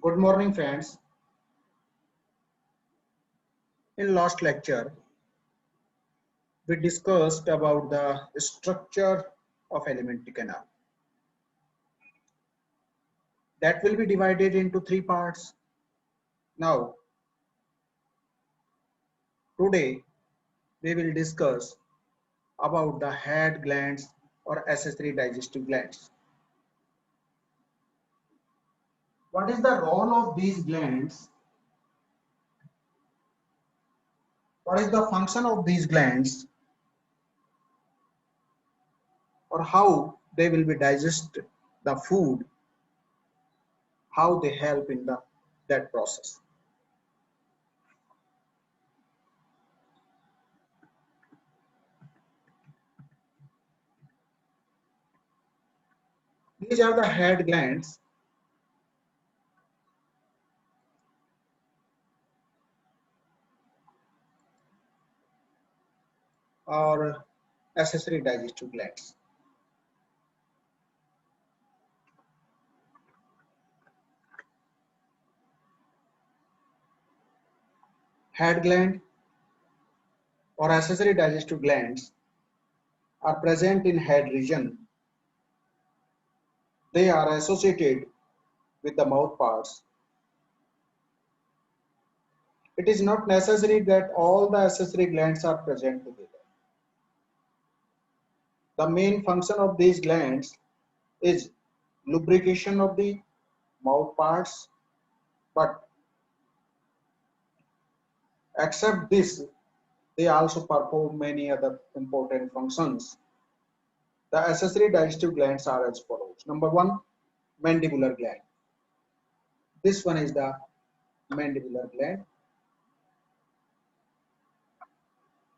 Good morning, friends. In last lecture, we discussed about the structure of alimentary canal. That will be divided into three parts. Now, today we will discuss about the head glands or accessory digestive glands. What is the role of these glands? What is the function of these glands, or how they will be digest the food, how they help in that process? These are the head glands or accessory digestive glands. Head gland or accessory digestive glands are present in head region. They are associated with the mouth parts. It is not necessary that all the accessory glands are present together. The main function of these glands is lubrication of the mouth parts, but except this, they also perform many other important functions. The accessory digestive glands are as follows. Number one, mandibular gland. This one is the mandibular gland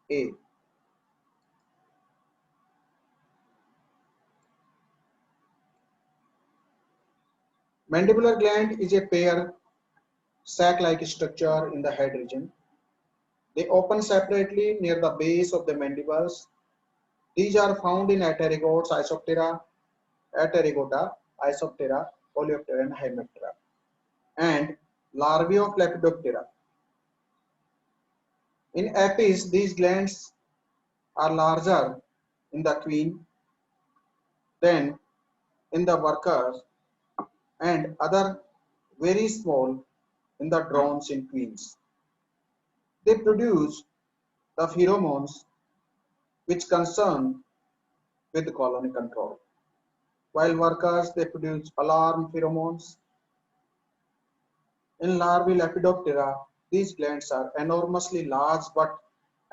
A. Mandibular gland is a pair sac-like structure in the head region. They open separately near the base of the mandibles. These are found in Aterygotes, Isoptera, Aterygota, Isoptera, Coleoptera, and Hemiptera, and larvae of Lepidoptera. In Apis, these glands are larger in the queen than in the workers and other very small in the drones in queens. They produce the pheromones which concern with colony control. While workers, they produce alarm pheromones. In larvae Lepidoptera, these glands are enormously large but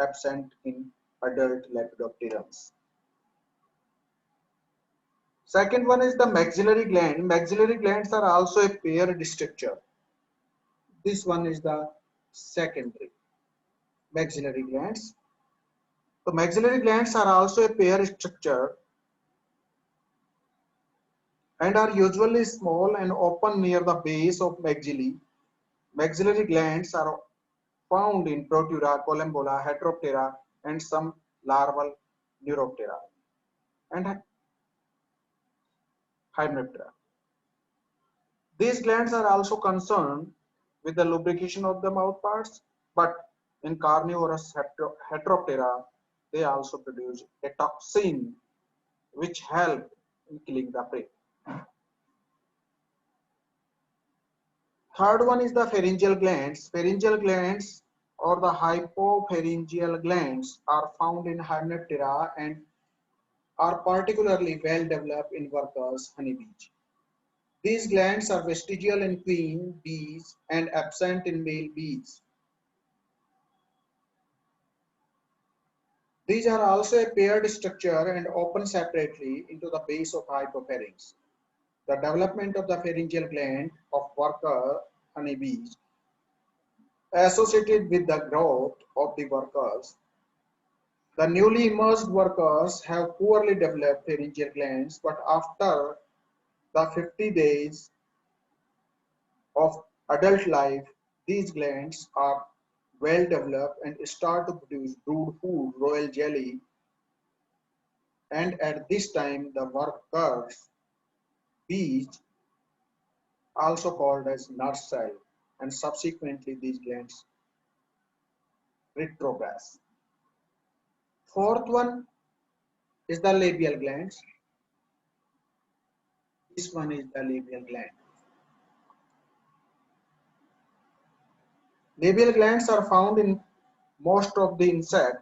absent in adult Lepidopterans. Second one is the maxillary gland. Maxillary glands are also a paired structure. This one is the secondary maxillary glands. The maxillary glands are also a paired structure and are usually small and open near the base of maxillae. Maxillary glands are found in Protura, Collembola, Heteroptera, and some larval Neuroptera and Hymenoptera. These glands are also concerned with the lubrication of the mouth parts, but in carnivorous Heteroptera, they also produce a toxin which help in killing the prey. Third one is the pharyngeal glands. Pharyngeal glands or the hypopharyngeal glands are found in Hymenoptera and are particularly well developed in workers' honeybees. These glands are vestigial in queen bees and absent in male bees. These are also a paired structure and open separately into the base of hypopharynx. The development of the pharyngeal gland of worker honeybees associated with the growth of the workers. The newly emerged workers have poorly developed pharyngeal glands, but after the 50 days of adult life, these glands are well developed and start to produce brood food, royal jelly, and at this time the workers bees also called as nurse cell, and subsequently these glands retrogress. Fourth one is the labial glands. This one is the labial gland. Labial glands are found in most of the insect,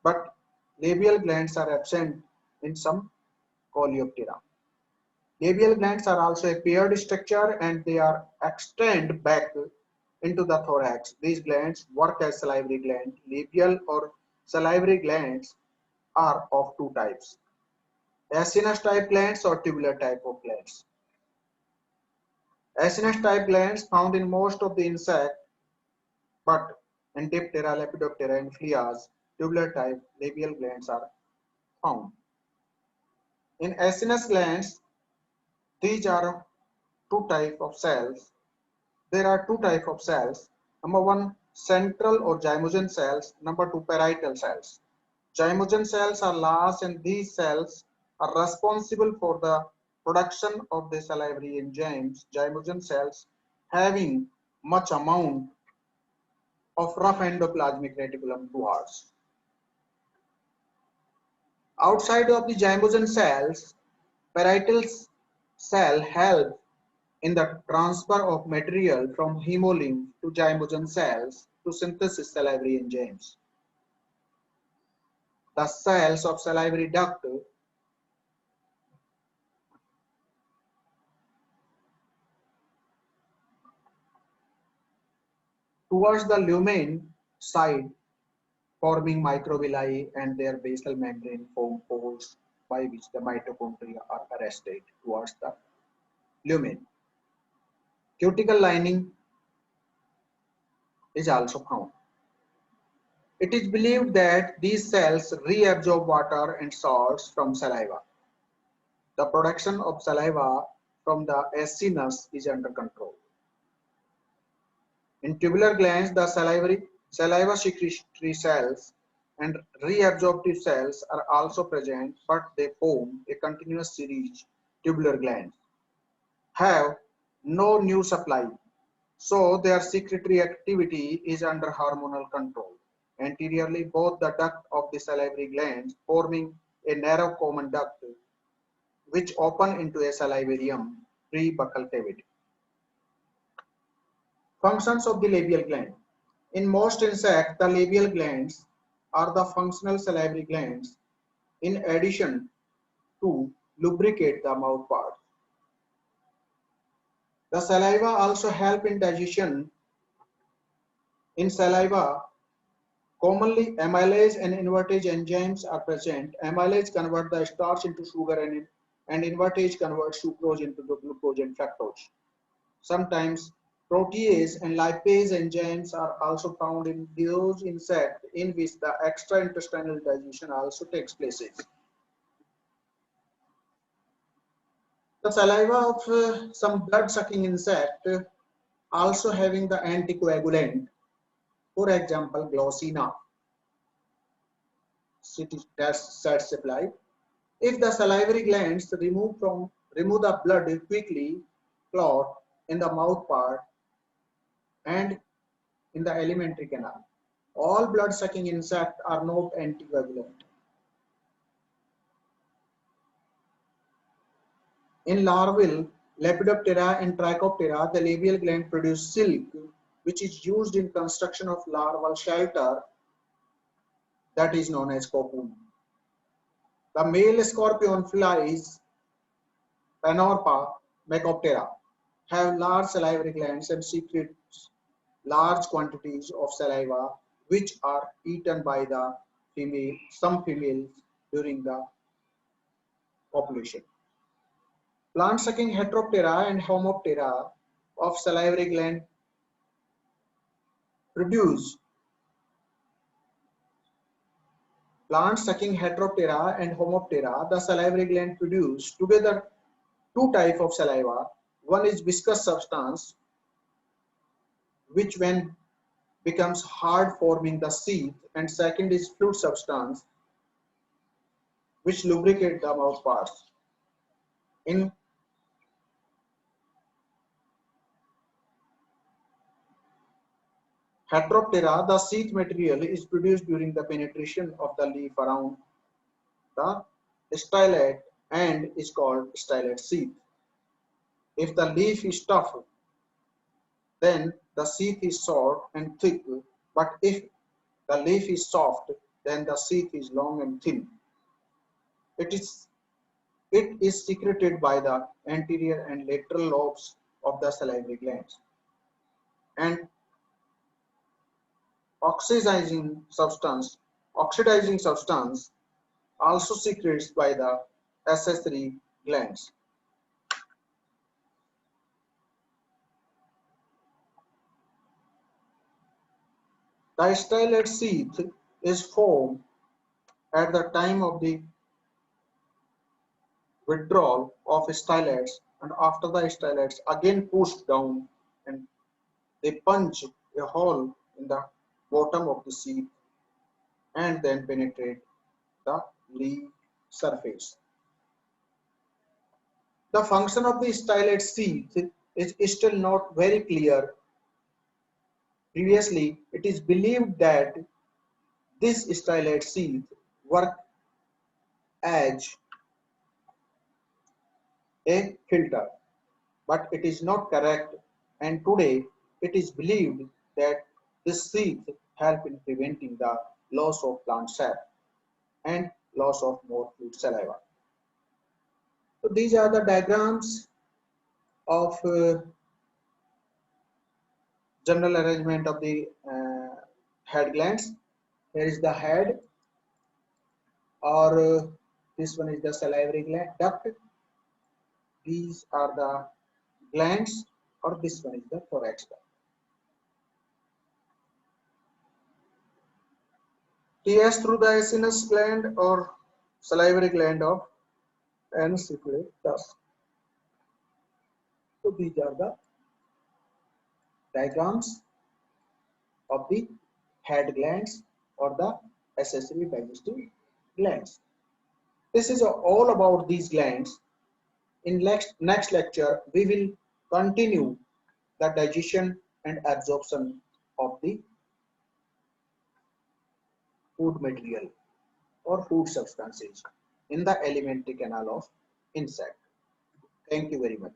but labial glands are absent in some Coleoptera. Labial glands are also a paired structure and they are extend back into the thorax. These glands work as salivary glands. Labial or salivary glands are of two types: acinus type glands or tubular type of glands. Acinus type glands found in most of the insect, but in Diptera, Lepidoptera, and Phlias, tubular type labial glands are found. In acinus glands, these are two types of cells. There are two types of cells. Number one, central or zymogen cells. Number two, parietal cells. Zymogen cells are large and these cells are responsible for the production of the salivary enzymes. Zymogen cells having much amount of rough endoplasmic reticulum towards. Outside of the zymogen cells, parietal cell help in the transfer of material from hemolymph to zymogen cells to synthesis salivary enzymes. The cells of salivary duct towards the lumen side, forming microvilli, and their basal membrane form pores by which the mitochondria are arrested towards the lumen. Cuticle lining is also found. It is believed that these cells reabsorb water and salts from saliva. The production of saliva from the acinus is under control. In tubular glands, the saliva secretory cells and reabsorptive cells are also present, but they form a continuous series. Tubular glands have no new supply, so their secretory activity is under hormonal control. Anteriorly, both the duct of the salivary glands forming a narrow common duct which open into a salivarium pre-buccal cavity. Functions of the labial gland. In most insects, the labial glands are the functional salivary glands in addition to lubricate the mouth parts. The saliva also help in digestion. In saliva, commonly amylase and invertase enzymes are present. Amylase convert the starch into sugar and invertase converts sucrose into the glucose and fructose. Sometimes protease and lipase enzymes are also found in those insects in which the extraintestinal digestion also takes place. The saliva of some blood-sucking insect also having the anticoagulant, for example, Glossina, set supply. If the salivary glands remove the blood quickly, clot in the mouth part and in the alimentary canal. All blood-sucking insects are not anticoagulant. In larval Lepidoptera and Trichoptera, the labial gland produces silk, which is used in construction of larval shelter that is known as cocoon. The male scorpion flies, Panorpa Mecoptera, have large salivary glands and secrete large quantities of saliva, which are eaten by the some females during the copulation. Plant-sucking Heteroptera and Homoptera of salivary gland produce. Plant-sucking Heteroptera and Homoptera, the salivary gland produce together two types of saliva. One is viscous substance, which when becomes hard forming the sheath, and second is fluid substance, which lubricate the mouth parts. In Heteroptera, the sheath material is produced during the penetration of the leaf around the stylet and is called stylet sheath. If the leaf is tough, then the sheath is short and thick, but if the leaf is soft, then the sheath is long and thin. It is secreted by the anterior and lateral lobes of the salivary glands, and oxidizing substance oxidizing substance also secretes by the accessory glands. The stylet sheath is formed at the time of the withdrawal of stylets, and after the stylets again pushed down and they punch a hole in the bottom of the sheath and then penetrate the leaf surface. The function of the stylet sheath is still not very clear. Previously, it is believed that this stylet sheath works as a filter, but it is not correct, and today it is believed that this sheath helps in preventing the loss of plant sap and loss of more fluid saliva. So these are the diagrams of general arrangement of the head glands. Here is the head, or this one is the salivary gland duct. These are the glands, or this one is the thorax duct. TS through the acinus gland or salivary gland of anus secrete dust. So these are the diagrams of the head glands or the accessory digestive glands. This is all about these glands. In next lecture, we will continue the digestion and absorption of the food material or food substances in the alimentary canal of insect. Thank you very much.